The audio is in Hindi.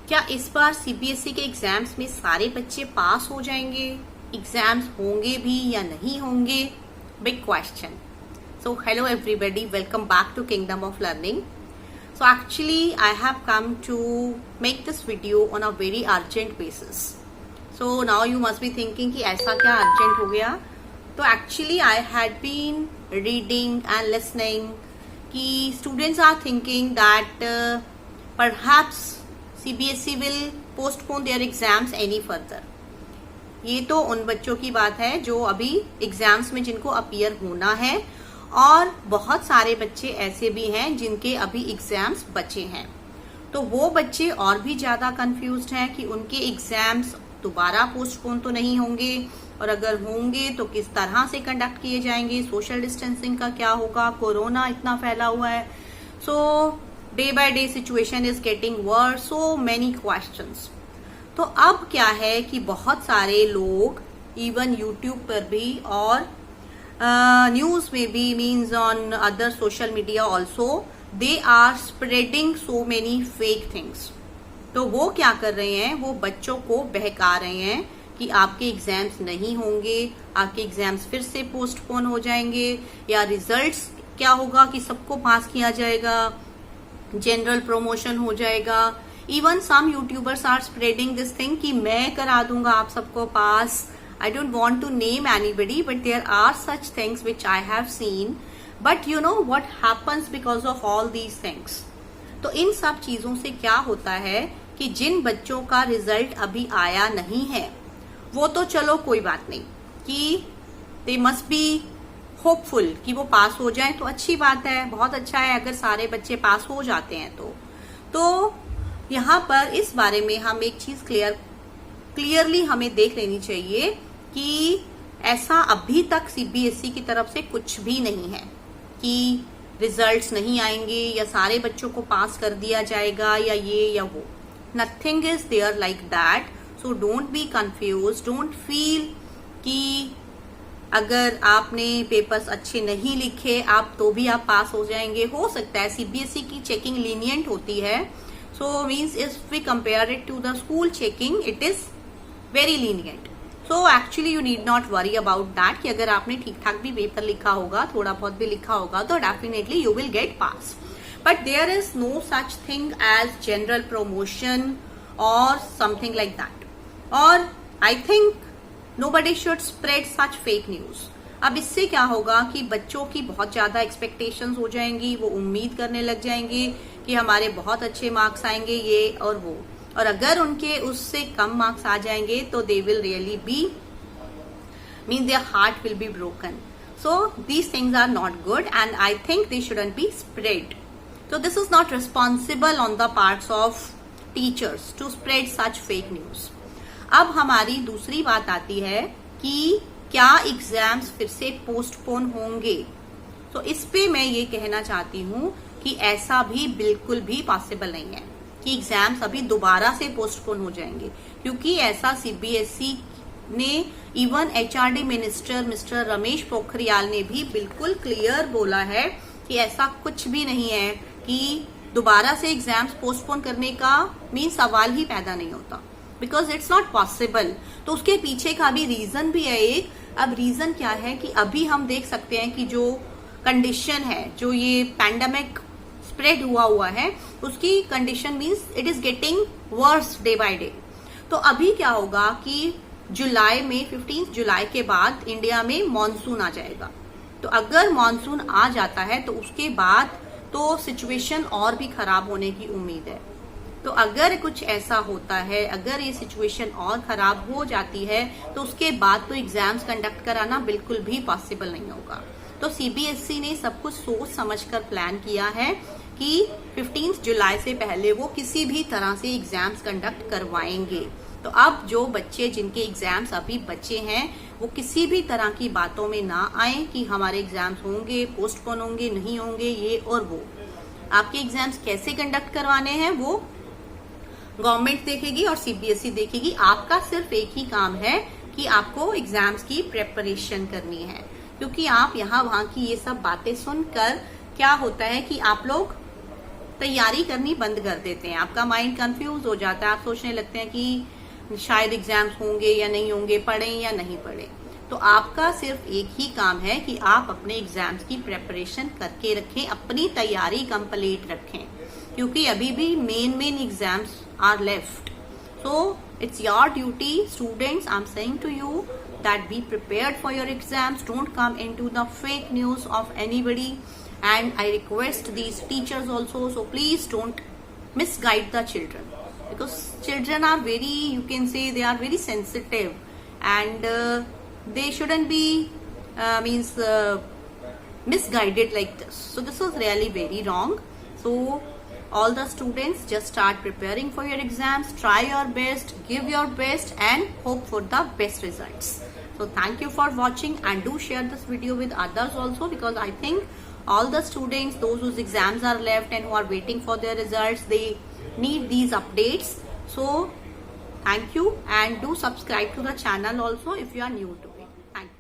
क्या इस बार सीबीएसई के एग्जाम्स में सारे बच्चे पास हो जाएंगे? एग्जाम्स होंगे भी या नहीं होंगे? Big question. So hello everybody, welcome back to Kingdom of Learning. So actually I have come to make this video on a very urgent basis. So now you must be thinking कि ऐसा क्या urgent हो गया? तो actually I had been reading and listening कि students are thinking that perhaps CBSE will postpone their exams any further. ये तो उन बच्चों की बात है जो अभी एग्जाम्स में जिनको अपीयर होना है, और बहुत सारे बच्चे ऐसे भी हैं जिनके अभी एग्जाम्स बचे हैं. तो वो बच्चे और भी ज्यादा कंफ्यूज्ड हैं कि उनके एग्जाम्स दोबारा पोस्टपोन तो नहीं होंगे, और अगर होंगे तो किस तरह से कंडक्ट किए जाएंगे, सोशल डिस्टेंसिंग का क्या होगा, कोरोना इतना फैला हुआ है. So day by day situation is getting worse, so many questions. तो अब क्या है कि बहुत सारे लोग इवन यूट्यूब पर भी और न्यूज में भी, means on other social media also, they are spreading so many fake things. तो वो क्या कर रहे हैं, वो बच्चों को बहका रहे हैं कि आपके एग्जाम्स नहीं होंगे, आपके एग्जाम्स फिर से पोस्टपोन हो जाएंगे, या रिजल्ट्स क्या होगा कि सबको पास किया जाएगा, जनरल प्रमोशन हो जाएगा. Even some YouTubers are spreading this thing कि मैं करा दूंगा आप सबको पास. I don't want to name anybody, but there are such things which I have seen. But you know what happens because of all these things? तो इन सब चीजों से क्या होता है कि जिन बच्चों का रिजल्ट अभी आया नहीं है, वो तो चलो कोई बात नहीं, कि they must be hopeful कि वो पास हो जाएं, तो अच्छी बात है, बहुत अच्छा है अगर सारे बच्चे पास हो जाते हैं. तो यहाँ पर इस बारे में हम एक चीज क्लियरली हमें देख लेनी चाहिए कि ऐसा अभी तक सीबीएसई की तरफ से कुछ भी नहीं है कि रिजल्ट्स नहीं आएंगे या सारे बच्चों को पास कर दिया जाएगा या ये या वो. Nothing is there like that. So don't be confuse, don't feel कि अगर आपने पेपर्स अच्छे नहीं लिखे आप तो भी आप पास हो जाएंगे. हो सकता है, सीबीएसई की चेकिंग लीनियंट होती है. So means if we compare it to the school checking, it is very lenient. So actually you need not worry about that कि अगर आपने ठीक ठाक भी पेपर लिखा होगा, थोड़ा बहुत भी लिखा होगा, तो definitely you will get pass. But there is no such thing as general promotion or something like that. Or I think nobody should spread such fake news. अब इससे क्या होगा कि बच्चों की बहुत ज्यादा एक्सपेक्टेशंस हो जाएंगी, वो उम्मीद करने लग जाएंगे कि हमारे बहुत अच्छे मार्क्स आएंगे ये और वो, और अगर उनके उससे कम मार्क्स आ जाएंगे तो they will really be mean their heart will be broken. So these things are not good and I think they shouldn't be spread. So this is not responsible on the parts of teachers to spread such fake news. अब हमारी दूसरी बात आती है कि क्या एग्जाम्स फिर से पोस्टपोन होंगे. तो इस पे मैं ये कहना चाहती हूँ कि ऐसा भी बिल्कुल भी पॉसिबल नहीं है कि एग्जाम्स अभी दोबारा से पोस्टपोन हो जाएंगे, क्योंकि ऐसा सीबीएसई ने, even HRD minister mister Ramesh Pokhriyal ने भी बिल्कुल क्लियर बोला है कि ऐसा कुछ भी नहीं है कि दोबारा से एग्जाम्स पोस्टपोन करने का मीन सवाल ही पैदा नहीं होता, बिकॉज इट्स नॉट पॉसिबल. तो उसके पीछे का भी रीजन भी है एक. अब रीजन क्या है कि अभी हम देख सकते हैं कि जो कंडीशन है, जो ये पैंडेमिक स्प्रेड हुआ है, उसकी condition means it is getting verse day by day. तो अभी क्या होगा कि जुलाई में 15 जुलाई के बाद इंडिया में मॉनसून आ जाएगा. तो अगर मॉनसून आ जाता है तो उसके बाद तो सिचुएशन और भी खराब होने की उम्मीद है. तो अगर कुछ ऐसा होता है, अगर ये सिचुएशन और खराब हो जाती है, तो उसके बाद तो एग्जाम्स कंडक्ट कराना बिल्कुल भी पॉसिबल नहीं होगा. तो सीबीएसई ने सब कुछ सोच समझकर प्लान किया है कि 15 जुलाई से पहले वो किसी भी तरह से एग्जाम्स कंडक्ट करवाएंगे. तो अब जो बच्चे जिनके एग्जाम्स अभी बचे हैं, वो किसी भी तरह की बातों में ना आए कि हमारे एग्जाम्स होंगे, पोस्टपोन होंगे, नहीं होंगे, ये और वो. आपके एग्जाम्स कैसे कंडक्ट करवाने हैं वो गवर्नमेंट देखेगी और सीबीएसई देखेगी. आपका सिर्फ एक ही काम है कि आपको एग्जाम्स की प्रेपरेशन करनी है, क्योंकि आप यहाँ वहां की ये सब बातें सुनकर क्या होता है कि आप लोग तैयारी करनी बंद कर देते हैं, आपका माइंड कंफ्यूज हो जाता है, आप सोचने लगते हैं कि शायद एग्जाम्स होंगे या नहीं होंगे, पढ़ें या नहीं पढ़ें। तो आपका सिर्फ एक ही काम है कि आप अपने एग्जाम्स की प्रेपरेशन करके रखें, अपनी तैयारी कंप्लीट रखें, क्योंकि अभी भी main exams are left. So it's your duty, students, I'm saying to you that be prepared for your exams. Don't come into the fake news of anybody, and I request these teachers also, so please don't misguide the children, because children are very, you can say, they are very sensitive, and they shouldn't be misguided like this. So this was really very wrong. So all the students, just start preparing for your exams, try your best, give your best, and hope for the best results. So thank you for watching, and do share this video with others also, because I think all the students, those whose exams are left and who are waiting for their results, they need these updates. So thank you, and do subscribe to the channel also if you are new to it. Thank you.